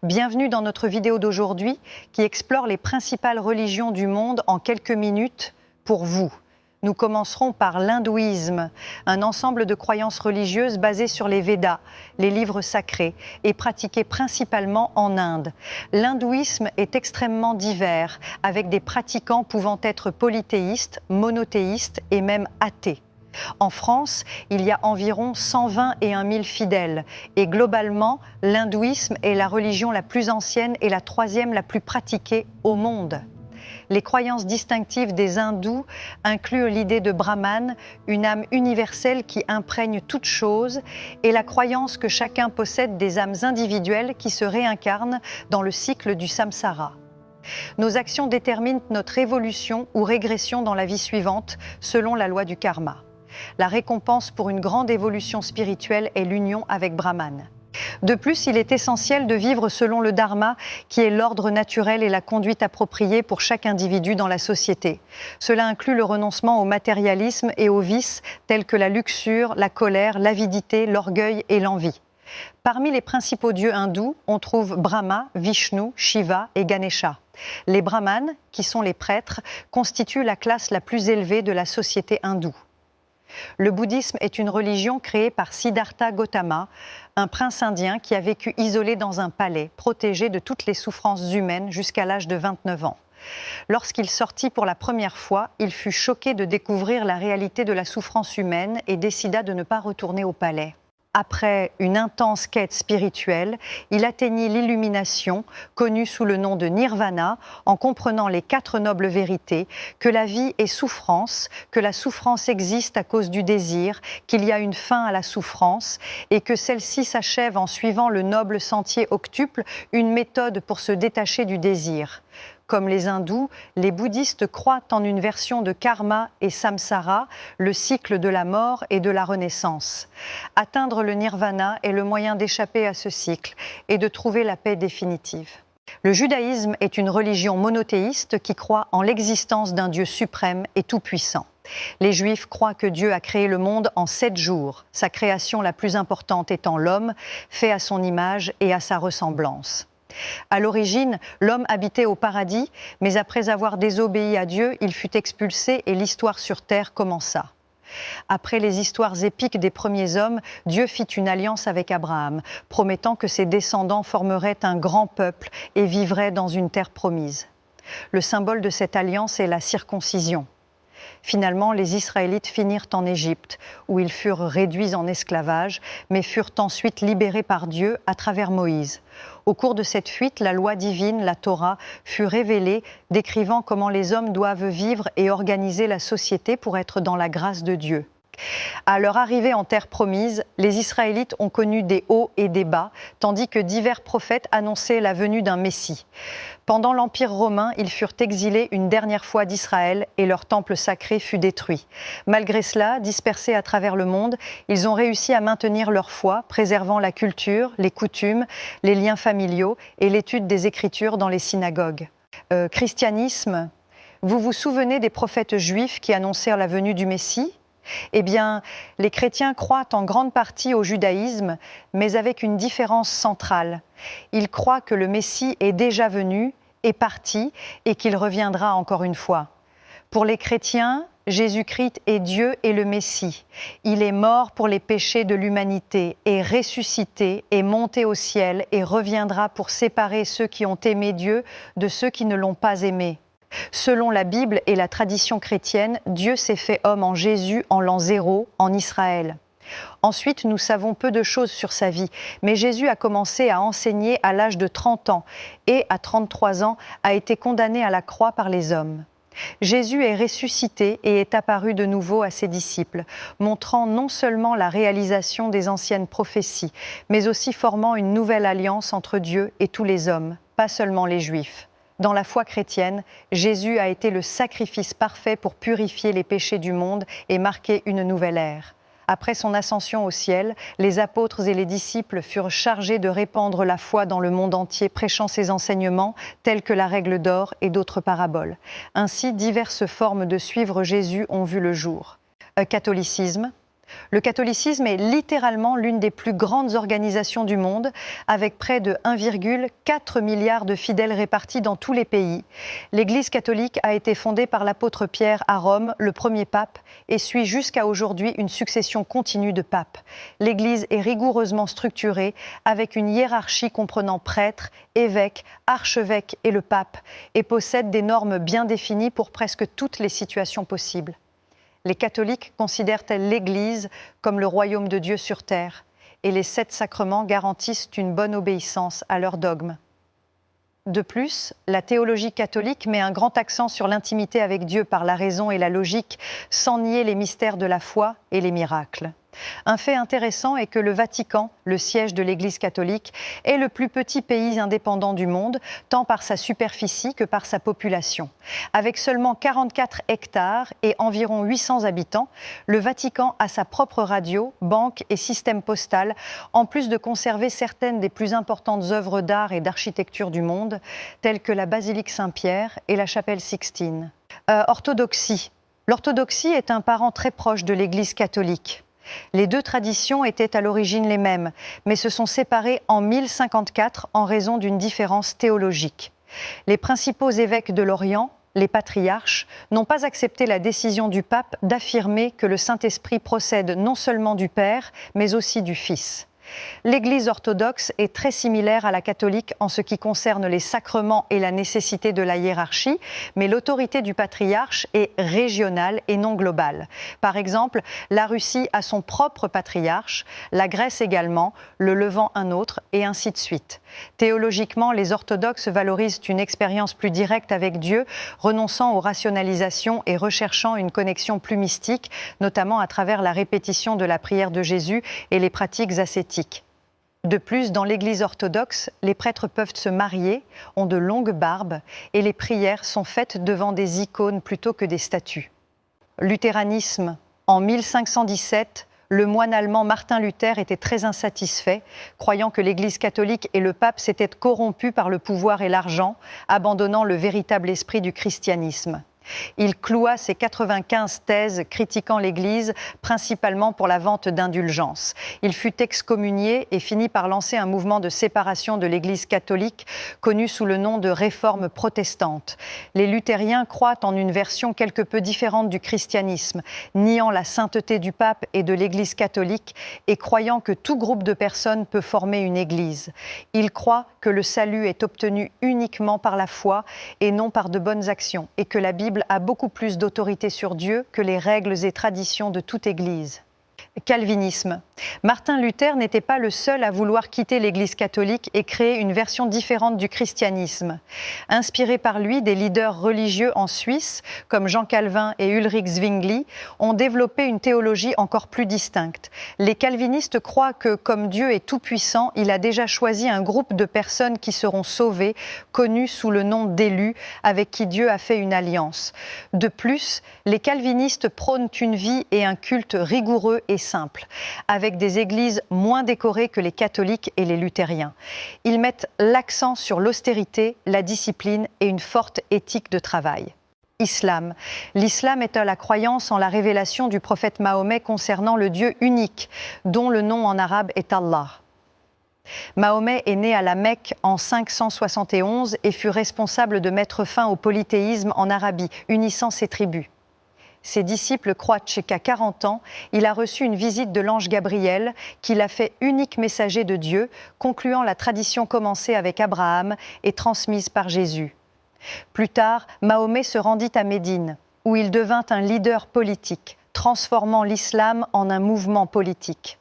Bienvenue dans notre vidéo d'aujourd'hui qui explore les principales religions du monde en quelques minutes pour vous. Nous commencerons par l'hindouisme, un ensemble de croyances religieuses basées sur les Védas, les livres sacrés, et pratiqué principalement en Inde. L'hindouisme est extrêmement divers, avec des pratiquants pouvant être polythéistes, monothéistes et même athées. En France, il y a environ 121 000 fidèles et globalement, l'hindouisme est la religion la plus ancienne et la troisième la plus pratiquée au monde. Les croyances distinctives des hindous incluent l'idée de Brahman, une âme universelle qui imprègne toute chose, et la croyance que chacun possède des âmes individuelles qui se réincarnent dans le cycle du samsara. Nos actions déterminent notre évolution ou régression dans la vie suivante, selon la loi du karma. La récompense pour une grande évolution spirituelle est l'union avec Brahman. De plus, il est essentiel de vivre selon le dharma, qui est l'ordre naturel et la conduite appropriée pour chaque individu dans la société. Cela inclut le renoncement au matérialisme et aux vices tels que la luxure, la colère, l'avidité, l'orgueil et l'envie. Parmi les principaux dieux hindous, on trouve Brahma, Vishnu, Shiva et Ganesha. Les brahmanes, qui sont les prêtres, constituent la classe la plus élevée de la société hindoue. Le bouddhisme est une religion créée par Siddhartha Gautama, un prince indien qui a vécu isolé dans un palais, protégé de toutes les souffrances humaines jusqu'à l'âge de 29 ans. Lorsqu'il sortit pour la première fois, il fut choqué de découvrir la réalité de la souffrance humaine et décida de ne pas retourner au palais. Après une intense quête spirituelle, il atteignit l'illumination, connue sous le nom de Nirvana, en comprenant les 4 nobles vérités, que la vie est souffrance, que la souffrance existe à cause du désir, qu'il y a une fin à la souffrance, et que celle-ci s'achève en suivant le noble sentier octuple, une méthode pour se détacher du désir. Comme les hindous, les bouddhistes croient en une version de karma et samsara, le cycle de la mort et de la renaissance. Atteindre le nirvana est le moyen d'échapper à ce cycle et de trouver la paix définitive. Le judaïsme est une religion monothéiste qui croit en l'existence d'un Dieu suprême et tout-puissant. Les Juifs croient que Dieu a créé le monde en 7 jours, sa création la plus importante étant l'homme, fait à son image et à sa ressemblance. À l'origine, l'homme habitait au paradis, mais après avoir désobéi à Dieu, il fut expulsé et l'histoire sur terre commença. Après les histoires épiques des premiers hommes, Dieu fit une alliance avec Abraham, promettant que ses descendants formeraient un grand peuple et vivraient dans une terre promise. Le symbole de cette alliance est la circoncision. Finalement, les Israélites finirent en Égypte, où ils furent réduits en esclavage, mais furent ensuite libérés par Dieu à travers Moïse. Au cours de cette fuite, la loi divine, la Torah, fut révélée, décrivant comment les hommes doivent vivre et organiser la société pour être dans la grâce de Dieu. À leur arrivée en terre promise, les Israélites ont connu des hauts et des bas, tandis que divers prophètes annonçaient la venue d'un Messie. Pendant l'Empire romain, ils furent exilés une dernière fois d'Israël et leur temple sacré fut détruit. Malgré cela, dispersés à travers le monde, ils ont réussi à maintenir leur foi, préservant la culture, les coutumes, les liens familiaux et l'étude des Écritures dans les synagogues. Christianisme, vous vous souvenez des prophètes juifs qui annoncèrent la venue du Messie ? Eh bien, les chrétiens croient en grande partie au judaïsme, mais avec une différence centrale. Ils croient que le Messie est déjà venu, est parti et qu'il reviendra encore une fois. Pour les chrétiens, Jésus-Christ est Dieu et le Messie. Il est mort pour les péchés de l'humanité, est ressuscité, est monté au ciel et reviendra pour séparer ceux qui ont aimé Dieu de ceux qui ne l'ont pas aimé. Selon la Bible et la tradition chrétienne, Dieu s'est fait homme en Jésus en l'an 0, en Israël. Ensuite, nous savons peu de choses sur sa vie, mais Jésus a commencé à enseigner à l'âge de 30 ans et, à 33 ans, a été condamné à la croix par les hommes. Jésus est ressuscité et est apparu de nouveau à ses disciples, montrant non seulement la réalisation des anciennes prophéties, mais aussi formant une nouvelle alliance entre Dieu et tous les hommes, pas seulement les Juifs. Dans la foi chrétienne, Jésus a été le sacrifice parfait pour purifier les péchés du monde et marquer une nouvelle ère. Après son ascension au ciel, les apôtres et les disciples furent chargés de répandre la foi dans le monde entier, prêchant ses enseignements, tels que la règle d'or et d'autres paraboles. Ainsi, diverses formes de suivre Jésus ont vu le jour. Catholicisme. Le catholicisme est littéralement l'une des plus grandes organisations du monde, avec près de 1,4 milliard de fidèles répartis dans tous les pays. L'Église catholique a été fondée par l'apôtre Pierre à Rome, le premier pape, et suit jusqu'à aujourd'hui une succession continue de papes. L'Église est rigoureusement structurée, avec une hiérarchie comprenant prêtres, évêques, archevêques et le pape, et possède des normes bien définies pour presque toutes les situations possibles. Les catholiques considèrent-elles l'Église comme le royaume de Dieu sur terre, et les 7 sacrements garantissent une bonne obéissance à leurs dogmes. De plus, la théologie catholique met un grand accent sur l'intimité avec Dieu par la raison et la logique, sans nier les mystères de la foi et les miracles. Un fait intéressant est que le Vatican, le siège de l'Église catholique, est le plus petit pays indépendant du monde, tant par sa superficie que par sa population. Avec seulement 44 hectares et environ 800 habitants, le Vatican a sa propre radio, banque et système postal, en plus de conserver certaines des plus importantes œuvres d'art et d'architecture du monde, telles que la basilique Saint-Pierre et la chapelle Sixtine. Orthodoxie. L'orthodoxie est un parent très proche de l'Église catholique. Les 2 traditions étaient à l'origine les mêmes, mais se sont séparées en 1054 en raison d'une différence théologique. Les principaux évêques de l'Orient, les patriarches, n'ont pas accepté la décision du pape d'affirmer que le Saint-Esprit procède non seulement du Père, mais aussi du Fils. L'Église orthodoxe est très similaire à la catholique en ce qui concerne les sacrements et la nécessité de la hiérarchie, mais l'autorité du patriarche est régionale et non globale. Par exemple, la Russie a son propre patriarche, la Grèce également, le Levant un autre, et ainsi de suite. Théologiquement, les orthodoxes valorisent une expérience plus directe avec Dieu, renonçant aux rationalisations et recherchant une connexion plus mystique, notamment à travers la répétition de la prière de Jésus et les pratiques ascétiques. De plus, dans l'Église orthodoxe, les prêtres peuvent se marier, ont de longues barbes et les prières sont faites devant des icônes plutôt que des statues. Luthéranisme. En 1517, le moine allemand Martin Luther était très insatisfait, croyant que l'Église catholique et le pape s'étaient corrompus par le pouvoir et l'argent, abandonnant le véritable esprit du christianisme. Il cloua ses 95 thèses critiquant l'Église, principalement pour la vente d'indulgences. Il fut excommunié et finit par lancer un mouvement de séparation de l'Église catholique, connu sous le nom de réforme protestante. Les luthériens croient en une version quelque peu différente du christianisme, niant la sainteté du pape et de l'Église catholique et croyant que tout groupe de personnes peut former une Église. Ils croient que le salut est obtenu uniquement par la foi et non par de bonnes actions, et que la Bible a beaucoup plus d'autorité sur Dieu que les règles et traditions de toute Église. Calvinisme. Martin Luther n'était pas le seul à vouloir quitter l'Église catholique et créer une version différente du christianisme. Inspirés par lui, des leaders religieux en Suisse, comme Jean Calvin et Ulrich Zwingli, ont développé une théologie encore plus distincte. Les calvinistes croient que, comme Dieu est tout-puissant, il a déjà choisi un groupe de personnes qui seront sauvées, connues sous le nom d'élus, avec qui Dieu a fait une alliance. De plus, les calvinistes prônent une vie et un culte rigoureux et simple, avec des églises moins décorées que les catholiques et les luthériens. Ils mettent l'accent sur l'austérité, la discipline et une forte éthique de travail. Islam. L'islam est la croyance en la révélation du prophète Mahomet concernant le Dieu unique, dont le nom en arabe est Allah. Mahomet est né à la Mecque en 571 et fut responsable de mettre fin au polythéisme en Arabie, unissant ses tribus. Ses disciples croient qu'à 40 ans, il a reçu une visite de l'ange Gabriel qui l'a fait unique messager de Dieu, concluant la tradition commencée avec Abraham et transmise par Jésus. Plus tard, Mahomet se rendit à Médine, où il devint un leader politique, transformant l'islam en un mouvement politique.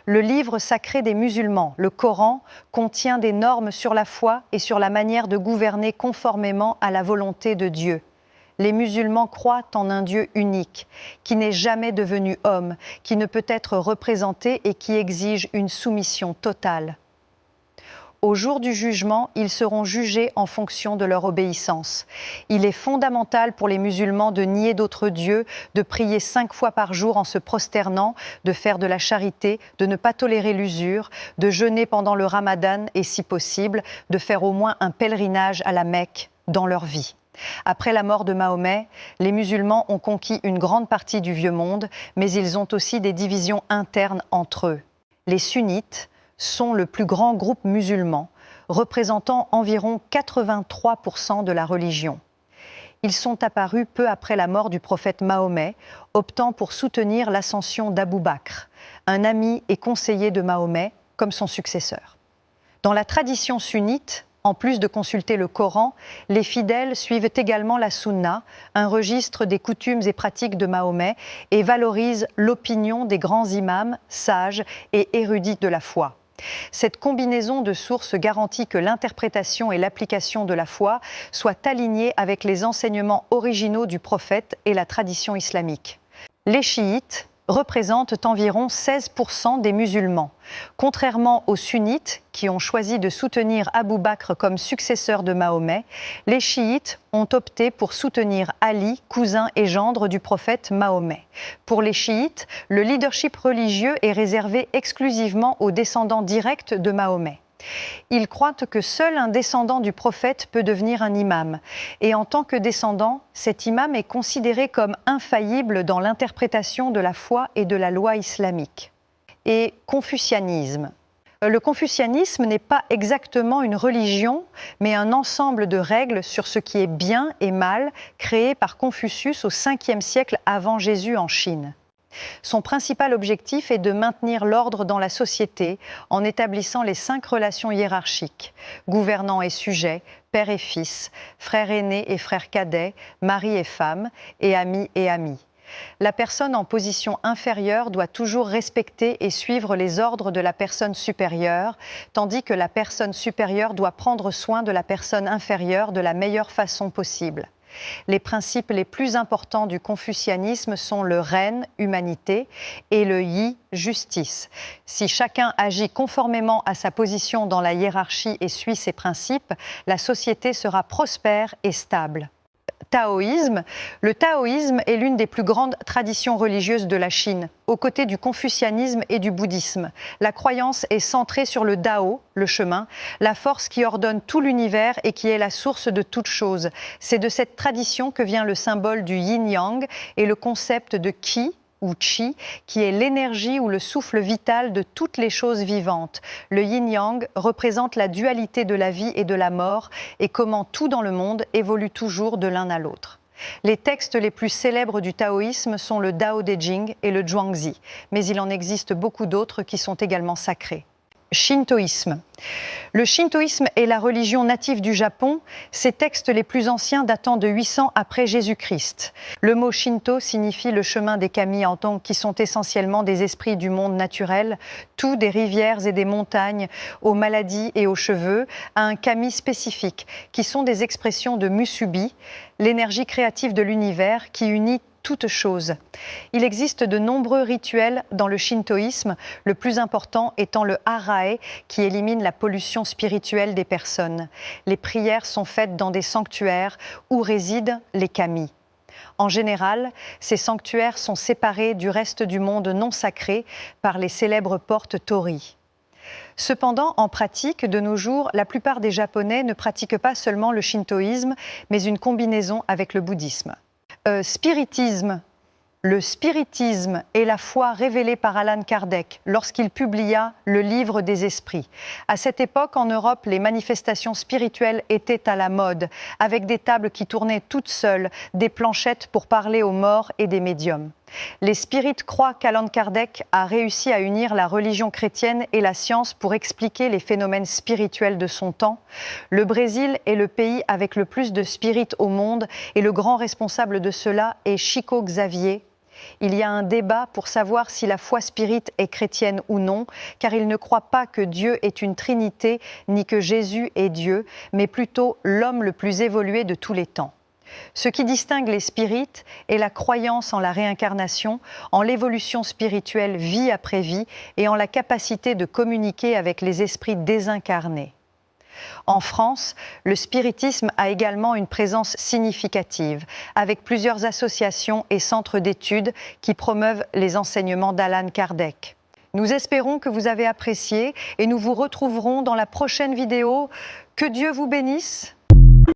Le livre sacré des musulmans, le Coran, contient des normes sur la foi et sur la manière de gouverner conformément à la volonté de Dieu. Les musulmans croient en un Dieu unique, qui n'est jamais devenu homme, qui ne peut être représenté et qui exige une soumission totale. Au jour du jugement, ils seront jugés en fonction de leur obéissance. Il est fondamental pour les musulmans de nier d'autres dieux, de prier 5 fois par jour en se prosternant, de faire de la charité, de ne pas tolérer l'usure, de jeûner pendant le ramadan et, si possible, de faire au moins un pèlerinage à la Mecque dans leur vie. Après la mort de Mahomet, les musulmans ont conquis une grande partie du Vieux Monde, mais ils ont aussi des divisions internes entre eux. Les sunnites sont le plus grand groupe musulman, représentant environ 83% de la religion. Ils sont apparus peu après la mort du prophète Mahomet, optant pour soutenir l'ascension d'Abou Bakr, un ami et conseiller de Mahomet, comme son successeur. Dans la tradition sunnite, en plus de consulter le Coran, les fidèles suivent également la Sunna, un registre des coutumes et pratiques de Mahomet, et valorisent l'opinion des grands imams, sages et érudits de la foi. Cette combinaison de sources garantit que l'interprétation et l'application de la foi soient alignées avec les enseignements originaux du prophète et la tradition islamique. Les chiites représentent environ 16% des musulmans. Contrairement aux sunnites, qui ont choisi de soutenir Abou Bakr comme successeur de Mahomet, les chiites ont opté pour soutenir Ali, cousin et gendre du prophète Mahomet. Pour les chiites, le leadership religieux est réservé exclusivement aux descendants directs de Mahomet. Ils croient que seul un descendant du prophète peut devenir un imam. Et en tant que descendant, cet imam est considéré comme infaillible dans l'interprétation de la foi et de la loi islamique. Et confucianisme. Le confucianisme n'est pas exactement une religion, mais un ensemble de règles sur ce qui est bien et mal, créé par Confucius au 5e siècle avant Jésus en Chine. Son principal objectif est de maintenir l'ordre dans la société en établissant les 5 relations hiérarchiques, gouvernant et sujet, père et fils, frère aîné et frère cadet, mari et femme, et ami et ami. La personne en position inférieure doit toujours respecter et suivre les ordres de la personne supérieure, tandis que la personne supérieure doit prendre soin de la personne inférieure de la meilleure façon possible. Les principes les plus importants du confucianisme sont le ren, humanité, et le yi, justice. Si chacun agit conformément à sa position dans la hiérarchie et suit ses principes, la société sera prospère et stable. Taoïsme. Le taoïsme est l'une des plus grandes traditions religieuses de la Chine, aux côtés du confucianisme et du bouddhisme. La croyance est centrée sur le Dao, le chemin, la force qui ordonne tout l'univers et qui est la source de toute chose. C'est de cette tradition que vient le symbole du yin-yang et le concept de qi, ou chi, qui est l'énergie ou le souffle vital de toutes les choses vivantes. Le yin-yang représente la dualité de la vie et de la mort et comment tout dans le monde évolue toujours de l'un à l'autre. Les textes les plus célèbres du taoïsme sont le Dao De Jing et le Zhuangzi, mais il en existe beaucoup d'autres qui sont également sacrés. Shintoïsme. Le shintoïsme est la religion native du Japon, ses textes les plus anciens datant de 800 après Jésus-Christ. Le mot Shinto signifie le chemin des kami en tant qui sont essentiellement des esprits du monde naturel, tout des rivières et des montagnes, aux maladies et aux cheveux, à un kami spécifique, qui sont des expressions de musubi, l'énergie créative de l'univers qui unit toute chose. Il existe de nombreux rituels dans le shintoïsme, le plus important étant le harae qui élimine la pollution spirituelle des personnes. Les prières sont faites dans des sanctuaires où résident les kami. En général, ces sanctuaires sont séparés du reste du monde non sacré par les célèbres portes torii. Cependant, en pratique, de nos jours, la plupart des Japonais ne pratiquent pas seulement le shintoïsme, mais une combinaison avec le bouddhisme. Spiritisme. Le spiritisme est la foi révélée par Allan Kardec lorsqu'il publia le Livre des Esprits. À cette époque, en Europe, les manifestations spirituelles étaient à la mode, avec des tables qui tournaient toutes seules, des planchettes pour parler aux morts et des médiums. Les spirites croient qu'Allan Kardec a réussi à unir la religion chrétienne et la science pour expliquer les phénomènes spirituels de son temps. Le Brésil est le pays avec le plus de spirites au monde et le grand responsable de cela est Chico Xavier. Il y a un débat pour savoir si la foi spirite est chrétienne ou non, car il ne croit pas que Dieu est une trinité ni que Jésus est Dieu, mais plutôt l'homme le plus évolué de tous les temps. Ce qui distingue les spirites est la croyance en la réincarnation, en l'évolution spirituelle vie après vie et en la capacité de communiquer avec les esprits désincarnés. En France, le spiritisme a également une présence significative, avec plusieurs associations et centres d'études qui promeuvent les enseignements d'Allan Kardec. Nous espérons que vous avez apprécié et nous vous retrouverons dans la prochaine vidéo. Que Dieu vous bénisse.